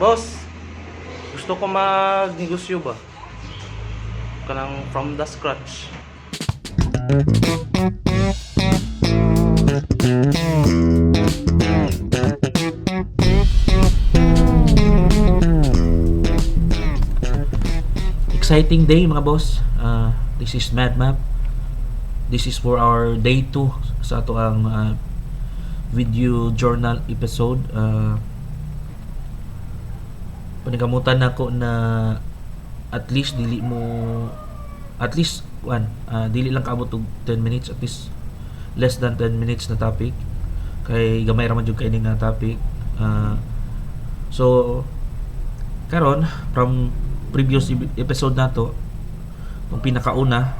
Boss, gusto ko magnegosyo ba? Kanang from the scratch. Exciting day mga boss. This is MadMap. This is for our day 2 sa ato ang video journal episode. Panikamutan nako na at least dili lang kaabot og 10 minutes, at least less than 10 minutes na topic kay gamay ra man jud kay ning topic. So karon from previous episode nato, itong pinakauna,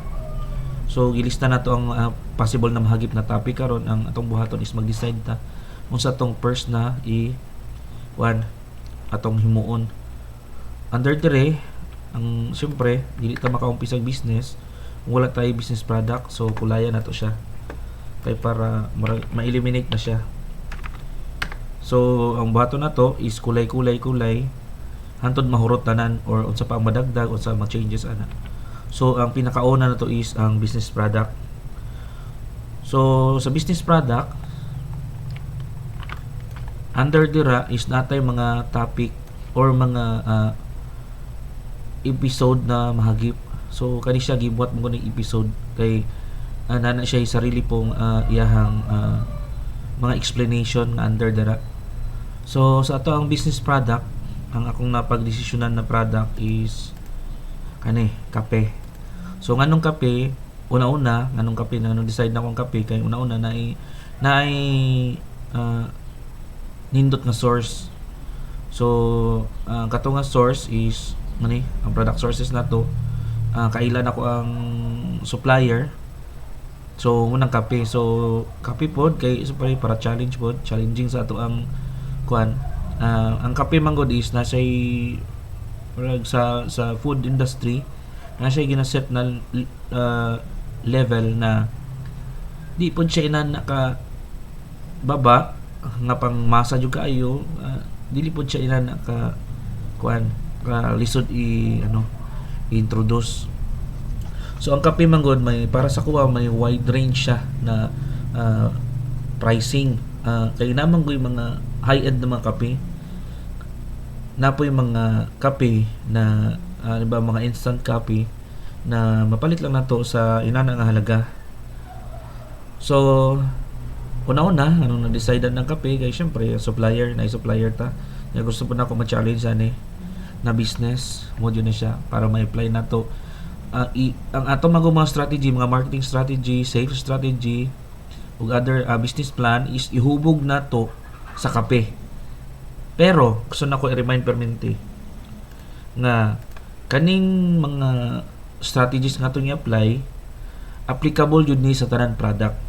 so gilista nato ang possible na mahagip na topic. Karon ang atong buhaton is mag-decide ta unsa tong first na atong himuon. Under dire, ang siyempre dili ta makaumpisa og business kung wala tayo business product, so kulayan nato siya kay para ma-eliminate na siya. So ang buhaton nato is kulay hantod mahurot tanan or unsa pa ang madagdag, unsa mga changes ana. So ang pinakauna na to is ang business product. So sa business product, under dira is natay mga topic or mga episode na mahagip. So kani siya gibuhat mo ng episode kay nana siya sarili pong iyahang mga explanation nga under dira. So sa ato ang business product, ang akong napagdesisyonan na product is kape. So nganong kape, nganong decide na akong kape kay una-una na nindot nga source. So kato nga source is ang product sources nato, kailan ako ang supplier. So unang kape. So kape pod kay para challenging sa ato ang ang kape man god is nasa sa food industry, nasa ginaset na level na di pod siya naka baba nga pang masa jud kaayo, dili pod siya naka lisod i-introduce. So ang kape man god may para sa kuha may wide range siya na pricing. Kay naman goy mga high-end na mga kape, napoy mga kape na mga instant coffee na mapalit lang nato sa inana nga halaga. So una-una anong na-decide ng kape kay syempre supplier ta nga gusto po na ako ma-challenge na business module na siya para ma-apply nato ang ato mga strategy, mga marketing strategy, sales strategy ug other business plan is ihubog nato sa kape. Pero gusto na ko i-remind permanente nga kaning mga strategies nga itong i-apply applicable yun ni sa tanan product.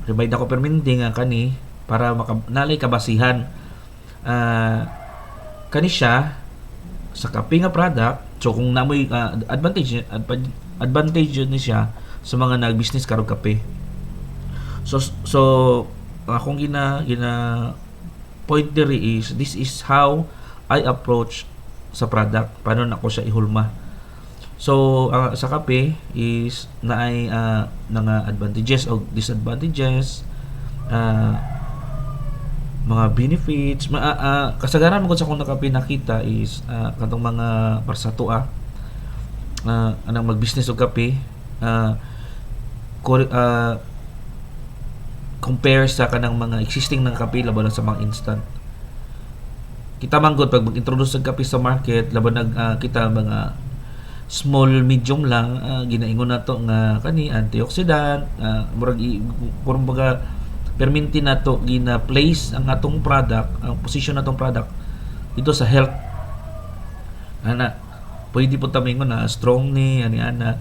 Remind ako permanente nga kani para nalay kabasihan kani siya sa kape nga product. So kung namoy advantage yun ni siya sa mga nag-business karong kape. So akong gina point there is this is how I approach sa product, paano na ko siya ihulma. So sa kape is naay nga advantages o disadvantages, mga benefits, kasagaran mo sa akong nakape nakita is katong mga para sa tuwa anang mag-business og kape, compare sa kanang mga existing ng kape laban sa mga instant. Kita man gud pag mag-introduce ng kape sa market laban kita mga small medium lang, ginaingon nato nga kani antioxidant, murag kumbaga perminti nato gina place ang atong product, ang position natong product dito sa health. Pwede po tamingon na strong ni ana.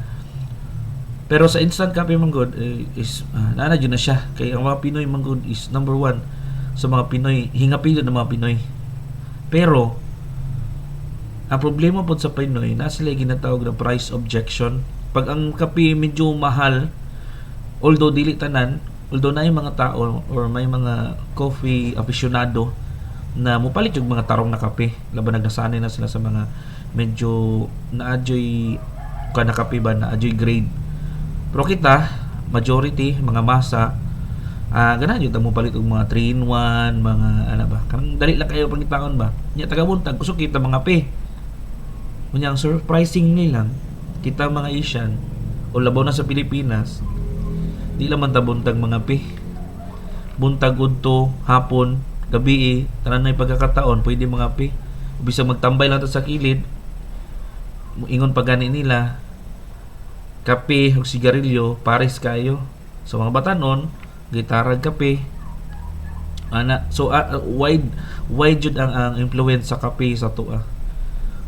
Pero sa instant coffee man good is nana jud na siya kay ang mga Pinoy man good is number 1 sa mga Pinoy, hingapilon ng mga Pinoy. Pero ang problema po sa Pinoy, nasa sila ginatawag na price objection. Pag ang kape medyo mahal, although na yung mga tao or may mga coffee aficionado na mupalit yung mga tarong na kape, laban nagnasanay na sila sa mga medyo naadyoy na kape ba, naadyoy grade. Pero kita majority mga masa, ganahan yun mo palit og mga 3-in-1, mga ano ba, kanang dali lang kayo pangitaon ba nya tagabuntag kusog kita mga pe. Unya ang surprising nilang kita mga Asian o labaw na sa Pilipinas, di lang man ta buntag mga pe, buntag udto hapon gabi tanan na pagkakataon pwede mga pe, bisag magtambay lang ta sa kilid, ingon pa gani nila kape ug sigarilyo pares kayo. So mga batanon gitarag kape ana, so wide jud ang influence sa kape sa tuwa.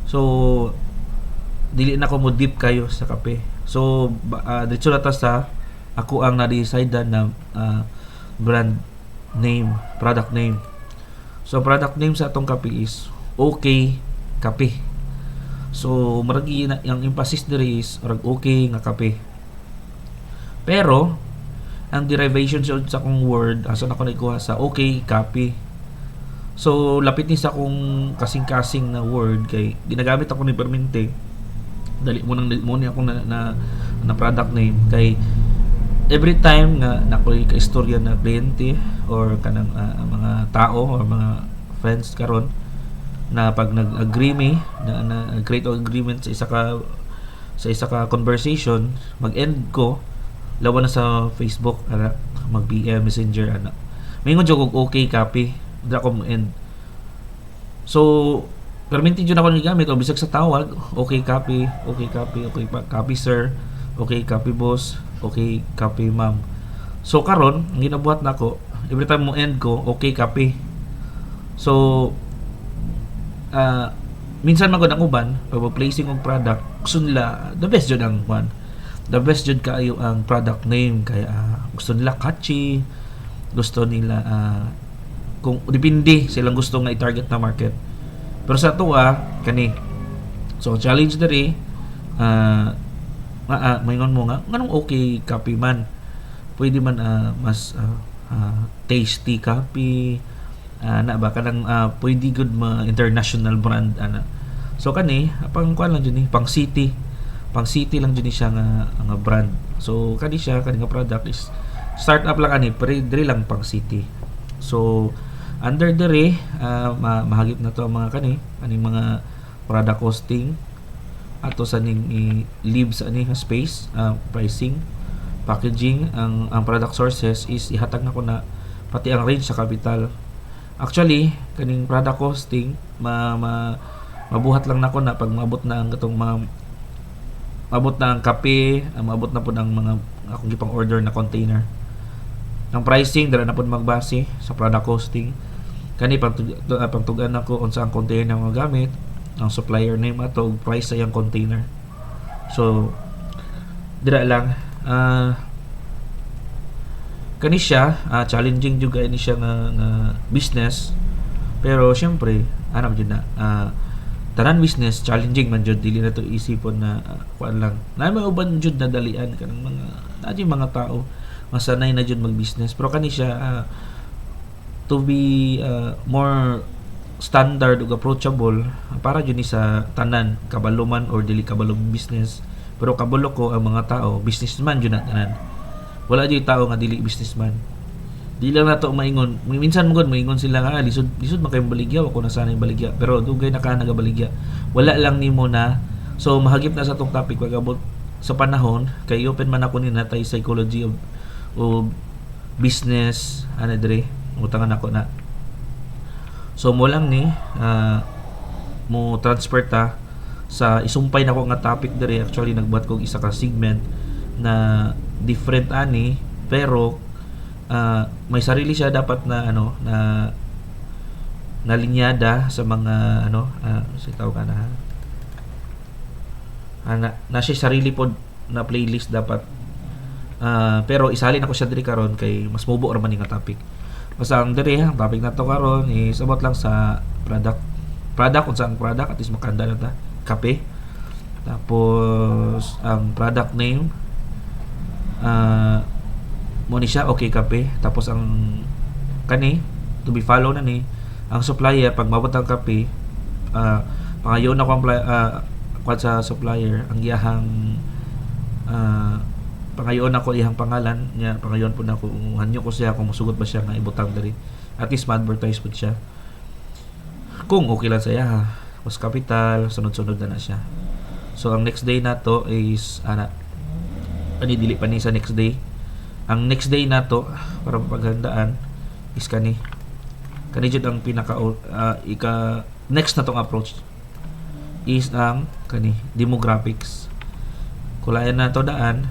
So dili na ko mo deep kayo sa kape. So dito na ta sa ako ang na-decide na brand name, product name. So product name sa atong kape is OK Kape. So maragi na yung emphasis diri is okay nga kape. Pero ang derivation sa akong word asa na ko naikuha sa okay kape. So lapit ni sa akong kasing-kasing na word kay ginagamit ako ni permente. Dali mo ni ako na product name kay every time nga nakoy ka istorya na kliyente or kanang mga tao or mga friends karon na pag nag-agree na create agreement sa isa ka conversation, mag-end ko lawan na sa Facebook mag-PM Messenger mingon jud og okay copy dra ko end. So perminti jud ako ni gamit o bisag sa tawag okay copy copy sir, okay copy boss, okay copy ma'am. So karon ang ginabuhat nako every time mo end ko okay copy. So minsan man gud ang uban pag placing og product gusto nila the best jud ang one, the best jud kaayo ang product name kaya gusto nila catchy, gusto nila kung depende silang gusto nga i-target na market. Pero sa tuwa kani so challenge diri maingon mo nga nganong okay copy man pwede man mas tasty copy na ba kanang pwede good ma international brand so kani pang kuan lang jud ni pang city lang jud ni siya nga brand. So kani siya kani nga product is startup lang ani pero diri lang pang city. So under diri mahagip na to ang mga aning mga product costing ato sa ning leave sa ani space, pricing, packaging, ang product sources is ihatag na ko na pati ang range sa capital. Actually kaning product costing mabuhat lang nako na pag maabot na ang katong maabot na ang kape, maabot na pud ang mga akong gipang order na container. Ang pricing dira na pud magbase sa product costing. Kani pagtugan nako unsa ang container nga gamit, ang supplier name ato ug price sa iyang container. So dira lang kani siya challenging jud kay ni siya nga business, pero syempre man jud na tanan business challenging man jud, dili na to isipon na kuan lang na may uban jud na dalian kanang mga tao masanay na jud mag-business. Pero kani siya to be more standard ug approachable para jud ni sa tanan kabalo man or dili kabalo business. Pero kabalo ko ang mga tao businessman jud na tanan, wala jud tao nga dili businessman. Di lang nato maingon minsan mo gud maingon sila nga lisod makay baligya ako na sanay baligya, pero dugay na ka nagabaligya wala lang nimo na. So mahagip na sa tong topic pagabot sa panahon kay open man ako ni natay psychology of business dre utangan ako na. So mo lang ni mo transfer ta sa isumpay nako nga topic dere. Actually nagbuhat ko isa ka segment na different ani pero may sarili siya dapat na na linyada sa mga sa tawag na siya sarili pod na playlist dapat. Pero isalin ako siya diri karon kay mas mubo ra man nga topic. Basta ang diri ang topic na to karon is about lang sa product unsa ang product at least makanda na ta kape. Tapos ang product name mo ni siya okay kape. Tapos ang kani to be follow na ni ang supplier pag mabot ang kape, pangayon ako ang kuan sa supplier ang iyahang pangayon ako iyang pangalan niya, pangayon po na ko hanyo ko siya kung musugot ba siya nga ibutang diri, at least ma-advertise po siya kung okay lang sa iya ha, was capital sunod-sunod na siya. So ang next day na to is dili pa ni sa next day. Ang next day na to para paghandaan is kani jud ang pinaka next na tong approach is ang kani demographics. Kulayan na to daan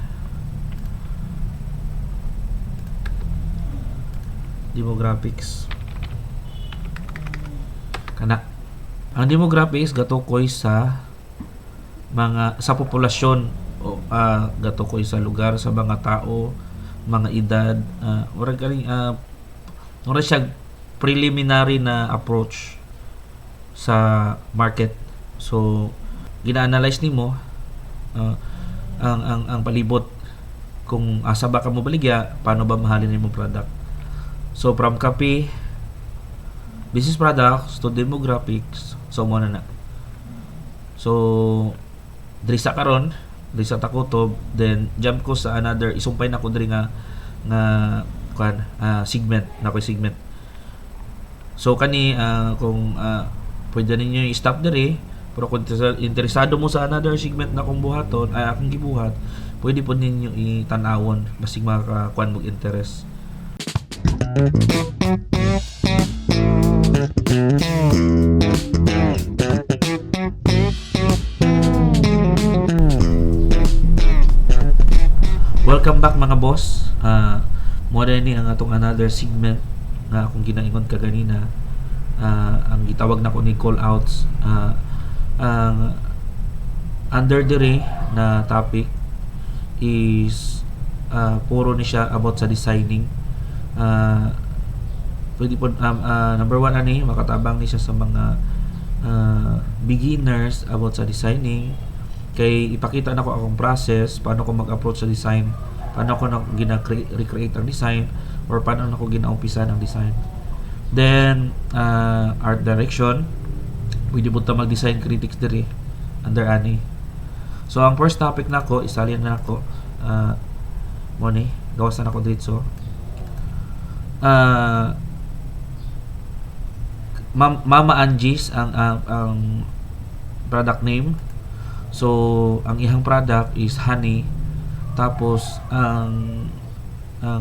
demographics kana. Ang demographics gatukoy sa mga sa populasyon o gatukoy sa lugar, sa mga tao, mga edad, ora siya preliminary na approach sa market. So gina-analyze nimo ang palibot, kung asa ba ka mo baligya, paano ba mahalin nimo product. So from copy, business products to demographics, so mo na. So diri sa karon, diri sa Takutob, then jump ko sa another, isumpay na ko diri nga segment na ko segment. So kani kung pwede ninyo i-stop diri, pero kung interesado mo sa another segment na kung buhaton ay akong gibuhat, pwede po ninyo itan-awon basig makakuan mo interest. Welcome back mga boss. Mo ni ang atong another segment nga akong ginaingon kaganina, ang gitawag na ko ni call outs. Ang under dire na topic is puro ni siya about sa designing. Pwede po number 1 ani makatabang ni siya sa mga beginners about sa designing, kay ipakita na ko akong process paano ko mag-approach sa design, paano ko na recreate ang design, or paano na ko ginaumpisa ng design. Then art direction, pwede po ta mag-design critics diri under ani. So ang first topic na ko isalyan na ako mo ni gawas na ako dito. Mama Angie's ang product name. So ang ihang product is honey, tapos ang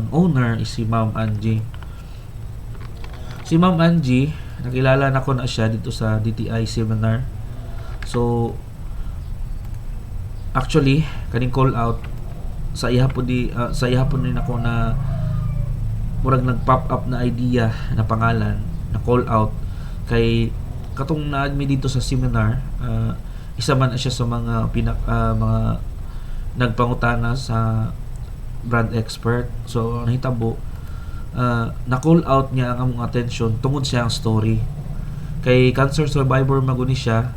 owner is si Ma'am Angie. Si Ma'am Angie, nakilala na ko na siya dito sa DTI seminar. So actually kaning call out sa ihapon din ako na murag nag-pop up na idea na pangalan na call out, kay katong na-admit dito sa seminar, isa man siya sa mga mga nagpangutana sa brand expert. So nahitabo na call out niya ang among attention tungod siya ang story, kay cancer survivor maguni siya,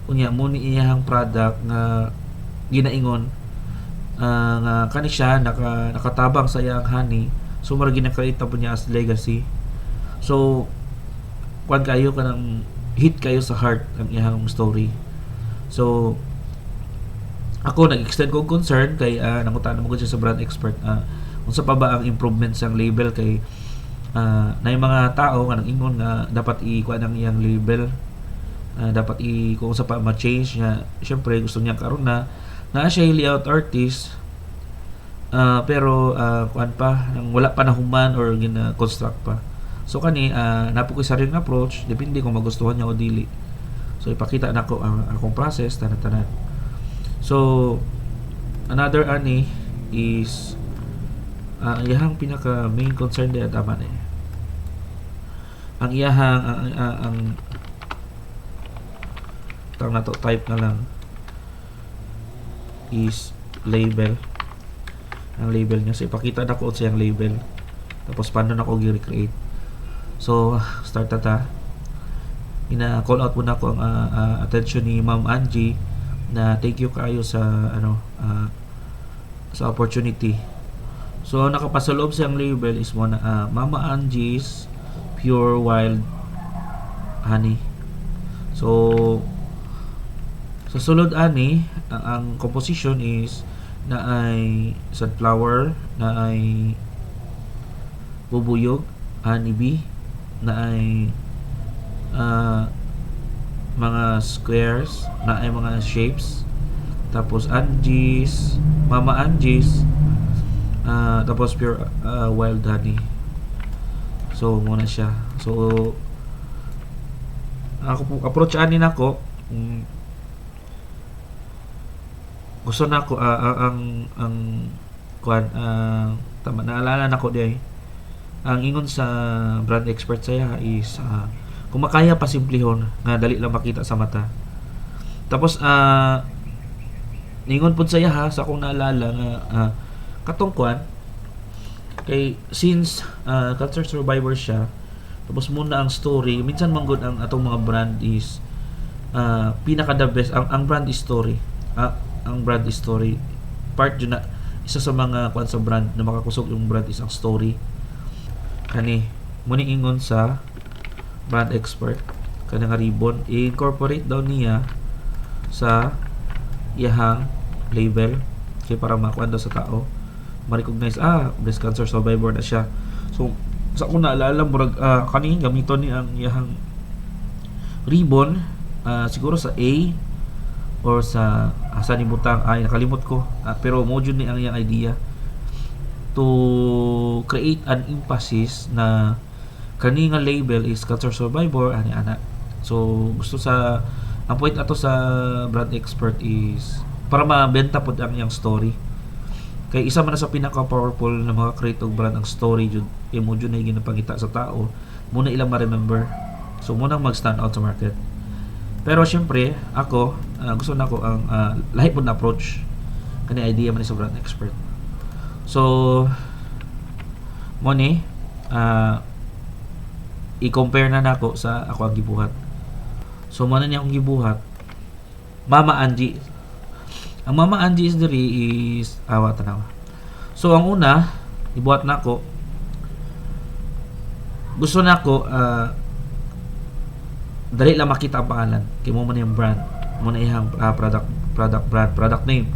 unya mo ni iyang product nga ginaingon nga kani siya nakatabang sa iyang honey. So mura ginakreate po niya as legacy. So kuan kayo kanang hit kayo sa heart ang iyang story. So ako nag-extend ko concern kay nangutan mo ko siya sa brand expert, unsa pa ba ang improvements ang label, kay na yung mga tao nga nag-ingon nga dapat i-kuan ang iyang label, dapat kung sa pa ma-change nga. Syempre gusto niya karon na siya layout artist, pero kuan pa nang wala pa nahuman or gina-construct pa. So kani napo ko sa ring approach, depende kung magustuhan niya o dili. So ipakita na ko ang akong process tanan-tanan. So another ani is iyahang pinaka main concern diya tama na ang iyahang ang tawag na to, type na lang is label. Ang label niya, so ipakita na ko sa yung label, tapos paano na ko i-recreate. So start na ta, ina-call out muna ko ang attention ni Ma'am Angie na thank you kayo sa sa opportunity. So nakapasaloob siyang label is Mama Angie's Pure Wild honey. So sa sulod ani ang composition is na ay sunflower, na ay bubuyog, honeybee, na ay mga squares, na ay mga shapes, tapos angies, mama angies, tapos pure wild honey. So muna siya. So ako approach ani nako, gusto na ko ang kuan tama naalala nako di ang ingon sa brand expert saya is kung makaya pasimplihon nga dali lang makita sa mata. Tapos ningon pud saya ha sa akong naalala nga katong kuan kay since cancer survivor siya, tapos muna ang story minsan manggod ang atong mga brand is pinaka the best ang brand is story. Ang brand is story part yun na isa sa mga kwan sa brand na makakusog yung brand is ang story. Kani muni ingon sa brand expert kanang ribbon i-incorporate daw niya sa iyahang label kay para makuan daw sa tao ma-recognize breast cancer survivor na siya. So sa akong naalala murag kani gamiton ni ang iyahang ribbon siguro sa A or sa asa ni butang nakalimot ko pero mo jud ni ang iyang idea to create an emphasis na kani nga label is cancer survivor ani ana. So gusto sa ang point ato sa brand expert is para mabenta pud ang iyang story kay isa man na sa pinaka powerful na mga create og brand ang story jud mo jud na ginapangita sa tao muna ilang ma-remember. So muna mag stand out sa market. Pero syempre ako gusto na ko ang lahi pud na approach kani idea man ni sa brand expert. So mo ni i-compare na nako sa ako ang gibuhat. So mo na niya akong gibuhat Mama Angie. Ang Mama Angie is diri is tanaw. So ang una ibuhat nako gusto nako dali lang makita ang pangalan kay mo man yung brand mo na ihang product name.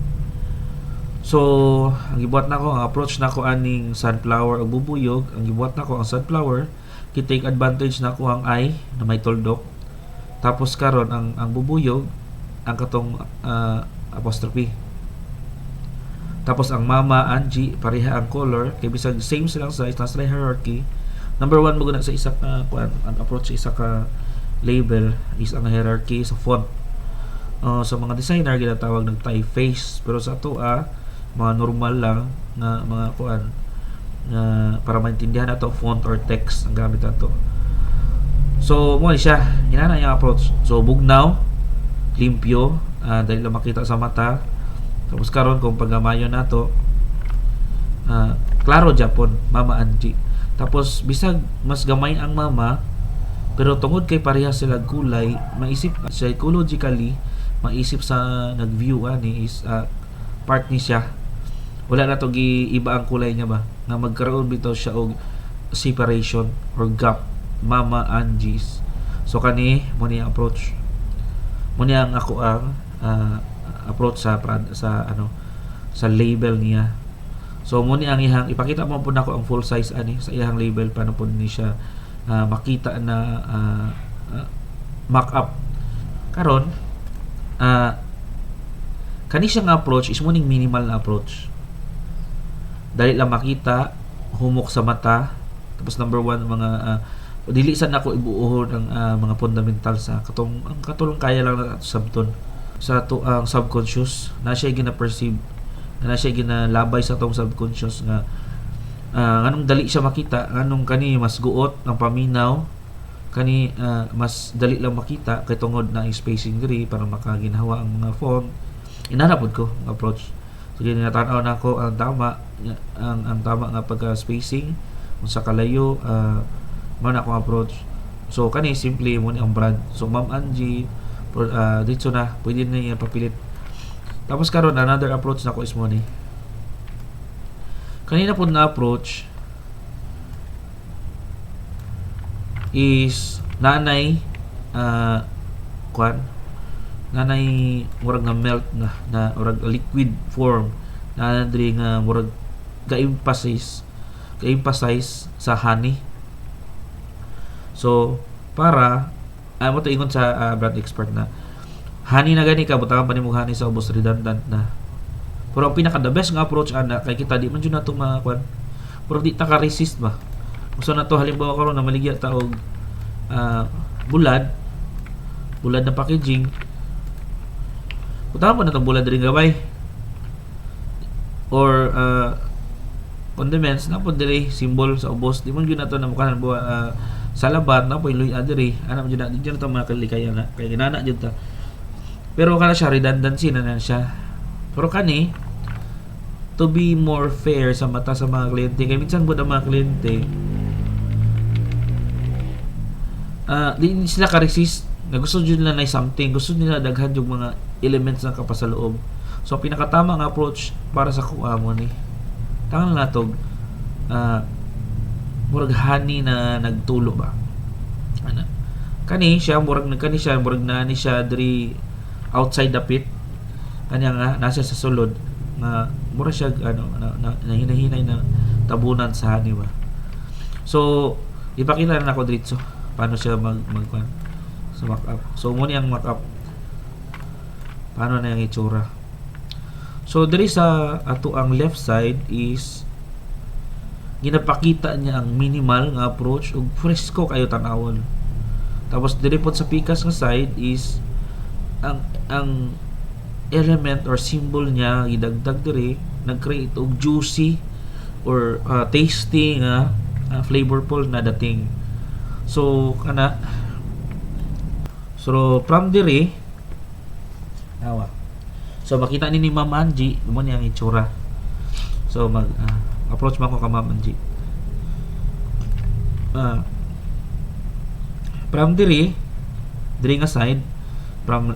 So ang gibuhat nako ang approach nako aning sunflower ug bubuyog. Ang gibuhat nako ang sunflower ki-take advantage nako ang I na may tuldok, tapos karon ang bubuyog ang katong apostrophe, tapos ang Mama Angie pareha ang color kay bisag same silang size na sa hierarchy. Number 1 mo guna sa isa ka ang approach sa isa ka label is ang hierarchy sa font. Sa mga designer ginatawag ng typeface, pero sa ato mga normal lang na mga kuan na para maintindihan nato font or text ang gamit nato. So mo ni siya inana yung approach. So bugnaw, limpyo, dahil lang makita sa mata. Tapos karon kung pagamayon nato klaro Japon, Mama Angie. Tapos bisag mas gamay ang mama pero tungod kay pareha sila kulay, maisip psychologically, maisip sa nag-view ani is part ni siya. Wala na to iba ang kulay niya ba nga magkaroon bitaw siya og separation or gap. Mama Angie's. So kani mo ni ang approach. Mo ni ang ako ang approach sa sa label niya. So mo ni ang ihang ipakita mo pud nako ang full size ani sa iyang label paano pud ni siya makita na mock up. Karon kani siyang approach is mo ning minimal na approach. Dali lang makita, humok sa mata. Tapos number 1 mga dili sa nako ibuuhon ang mga fundamental sa katulong kaya lang na sabton sa to ang subconscious na siya gina-perceive na siya ginalabay sa tong subconscious nga anong dali siya makita, anong kani mas guot ang paminaw, kani mas dali lang makita kay tungod na ang spacing diri para makaginhawa ang mga font. Inanapod ko ang approach. So ginatanaw na ko ang tama nga pagka spacing unsa kalayo man akong approach. So kani simple mo ni ang brand. So Ma'am Angie dito na pwede na niya papilit. Tapos karon another approach na ko is mo ni kanina po na approach is nanay kwan nanay murag na melt na murag liquid form na diri nga murag ga-emphasize sa honey. So para mo to ingon sa brand expert na honey na gani ka butangan pa nimo honey sa ubos, redundant na. Pero ang pinaka the best nga approach ana kay kita di man jud nato kwan pero di ta ka resist ba. Gusto na to halimbawa karon na maligya ta og bulad na packaging. Butangan pa na tong bulad diri gabay. Or condiments na po diri symbol sa ubos. Di man gyud nato na mukahan sa labat na po iloy adiri. Ana man gyud na di na to makalikaya na kay ginana jud ta. Pero kana siya redundancy na siya. Pero kani to be more fair sa mata sa mga kliyente kay minsan bud ang mga kliyente di sila ka-resist na gusto nila na something, gusto nila daghan yung mga elements na kapasaloob. So pinakatama nga approach para sa kuha mo ni tangan na to murag honey na nagtulo ba ana kani siya murag na ni siya diri outside the pit kanya nga nasa sa sulod nga mura siya hinahinay na tabunan sa honey ba. So ipakita na ako dito paano siya magkuan sa mock up. So muna ang mock up paano na yung itsura. So diri sa ato ang left side is ginapakita niya ang minimal nga approach ug fresco kayo tan-awon. Tapos diri pod sa pikas nga side is ang element or symbol niya gidagdag diri nag-create og juicy or tasty nga flavorful na dating. So kana from diri so makita ni Ma'am Angie mo niya ang itsura. So mag approach man ko ka Ma'am Angie. From diri nga side, from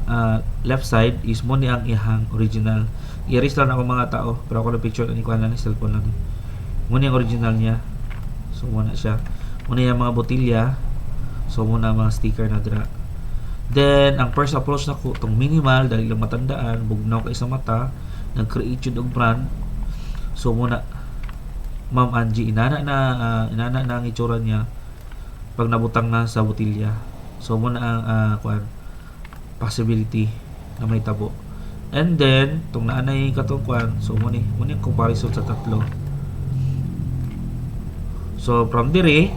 left side is mo ni ang ihang original. I-erase lang ako mga tao pero ako na picture ani ko na ni cellphone lang. Mo ni ang original niya. So mo na siya. Mo ni ang mga botilya. So mo na mga sticker na dira. Then ang first approach nako tong minimal dali lang matandaan, bugnaw kay sa mata, nag-create jud og brand. So muna Ma'am Angie inana na ang itsura niya pag nabutang na sa botilya. So muna ang possibility na may tabo. And then tong naanay katong so muna ang comparison sa tatlo. So from dire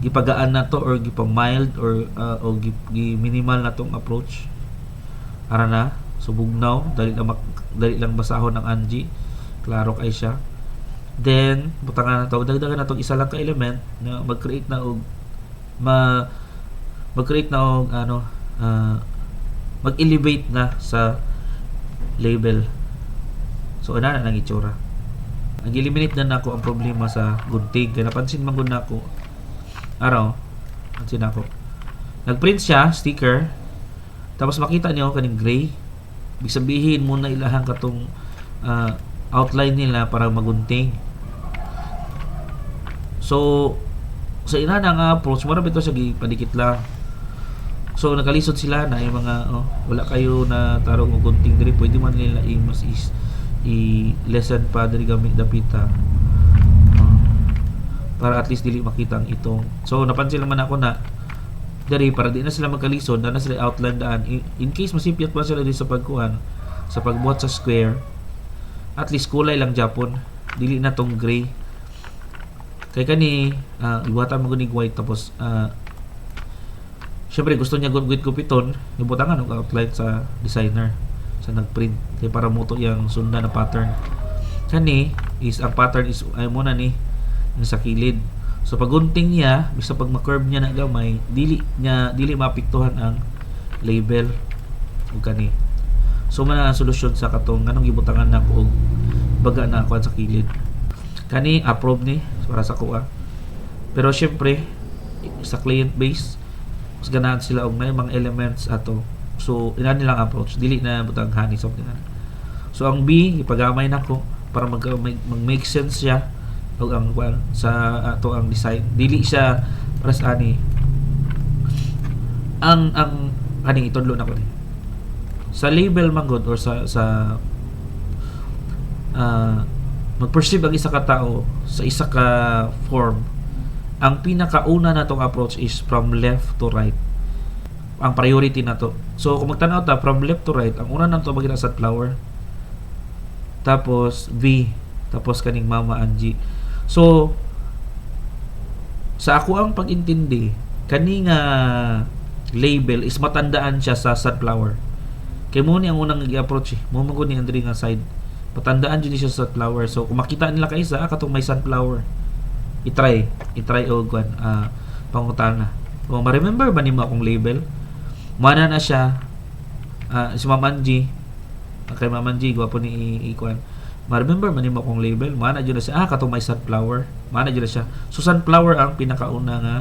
gipagaan na to or gipa-mild or minimal na tong approach ara na so bugnaw dali lang basahon ng Angie klaro kay siya. Then butangan na to dagdagan na tong isa lang ka element na mag-create na og mag-elevate na sa label. So ana na ang itsura. Nag-eliminate na nako ang problema sa gunting kaya napansin man gud nako nag-print siya sticker tapos makita niyo kaning gray ibig sabihin muna ilahan katong outline nila para magunting. So sa ina na nga approach mura bito sa gipadikit lang. So nakalisod sila na yung mga wala kayo na tarong og gunting diri pwede man nila i-lesson pa diri gamit dapita para at least dili makita ang itong. So napansin naman ako na diri para di na sila magkalisod na sila outline daan in case masipyat pa sila din sa pagkuhan sa pagbuhat sa square at least kulay lang Japon dili na tong gray kay kani ibuhatan mo gunig white tapos syempre gusto niya gud kupiton ibutangan og outline sa designer sa nagprint kay para moto yang sundan na pattern. Kani is ang pattern is ay muna ni sa kilid. So pagunting niya, bisa pag ma-curve niya na gamay, dili maapektuhan ang label ug kani. So man ang solusyon sa katong nganong gibutangan nako og baga na ako sa kilid. Kani approve ni para sa kuha. Pero syempre sa client base mas ganahan sila og may mga elements ato. So ina nilang approach, dili na butang honey something na. So ang B ipagamay nako para mag-make sense siya og ang sa ato ang design dili siya paras ani ang kaning itudlo na ko ni sa label man gud or sa mag-perceive ang isa ka tao sa isa ka form, ang pinakauna natong approach is from left to right. Ang priority na to. So kung magtanaw ta from left to right, ang una nato magina sunflower, tapos V, tapos kaning Mama Angie. So sa ako ang pag-intindi, kani nga label is matandaan siya sa sunflower. Kay mo ni ang unang gi-approach mo magud ni Andre nga side. Patandaan jud siya sa sunflower. So kung makita nila kay isa katong may sunflower, i-try og pangutana. Kung ma-remember ba nimo akong label? Mana na siya si Mama Angie. Kay Mama Angie gwapo ni ikuan. Ma-remember man nimo akong label? Mana jud na siya katong may sunflower. Mana jud na siya. So sunflower ang pinakauna nga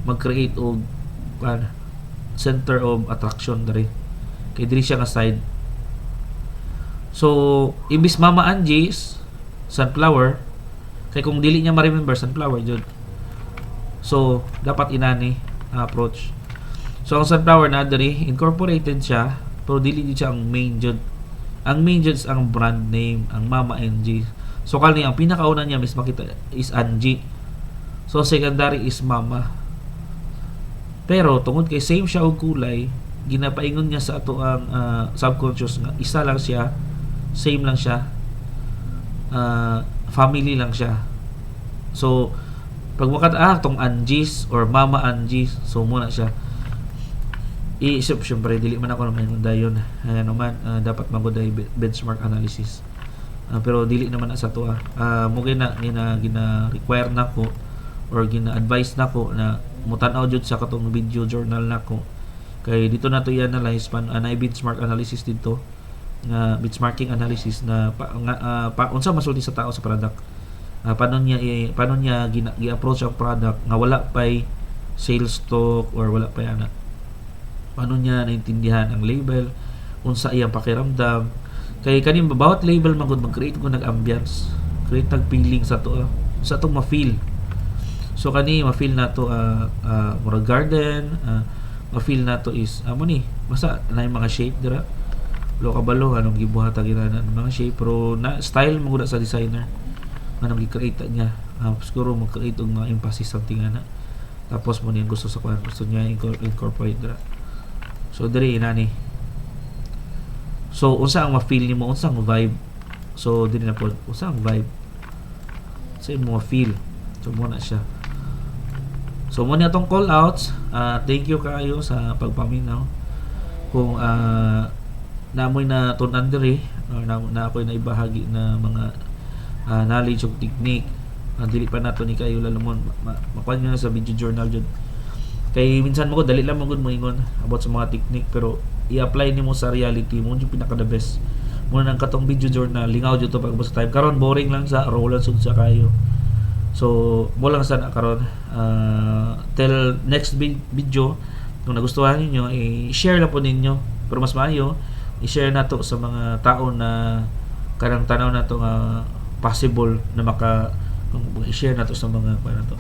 mag-create og center of attraction diri. Kay diri siya nga side. So ibis Mama Angie's sunflower, kay kung dili niya ma-remember sunflower jud. So dapat inani approach. So ang sunflower na diri incorporated siya, pero dili jud siya ang main jud. Ang main jud ang brand name, ang Mama Angie. So kani ang pinakauna niya mis makita is Angie. So secondary is Mama. Pero tungod kay same siya og kulay, ginapaingon niya sa ato ang subconscious nga isa lang siya, same lang siya, family lang siya. So pag makita tong Angie's or Mama Angie, so muna siya iisip, syempre dili man ako naman dayon naman dapat maguday benchmark analysis, pero dili naman na sa to mo gina require nako or gina advise nako na mutan-aw jud sa katong video journal nako, kay dito na to i-analyze na benchmark analysis dito nga benchmarking analysis na unsa masulti sa tao sa product, paano niya gi-approach ang product nga wala pay sales talk or wala pay ana, paano niya naintindihan ang label, unsa iyang pakiramdam, kay kanin bawat label magud mag-create ko nag-ambience, create nag feeling sa to sa atong ma-feel. So kani ma-feel nato murag garden, ma-feel nato is amo ni basta na mga shape dira lo kabalo anong gibuhata ginanan mga shape, pero na style mo sa designer anong gi-create niya, siguro mag-create og mga emphasis something ana, tapos mo niya gusto sa kwan, gusto niya incorporate dira. So diri inani, so unsa ang ma-feel nimo, unsa ang vibe, so diri na pod unsa ang vibe sa mo ma-feel, so mo na siya. So mo niya tong call outs, thank you kayo sa pagpaminaw. Kung namoy na tunan diri or na ako'y naibahagi na mga knowledge of technique, dili pa nato ni kayo lalumon makuha nyo na sa video journal jud, kay minsan mo ko dali lang magud mo ingon about sa mga technique, pero i-apply nimo sa reality mo yung pinaka the best mo nang katong video journal. Lingaw jud to pag sa time karon boring lang sa roll sud sa kayo. So mo lang sana karon till next video, kung nagustuhan niyo i-share lang po ninyo, pero mas maayo i-share nato sa mga tao na kanang tanaw nato nga possible na i-share nato sa mga na to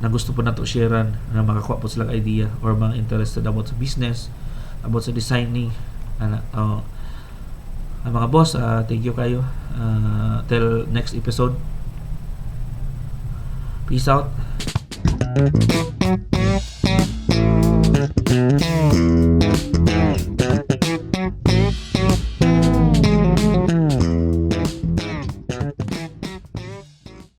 na gusto po nato sharean, na makakuha po silang idea or mga interested about sa business, about sa designing mga boss. Thank you kayo, till next episode, peace out.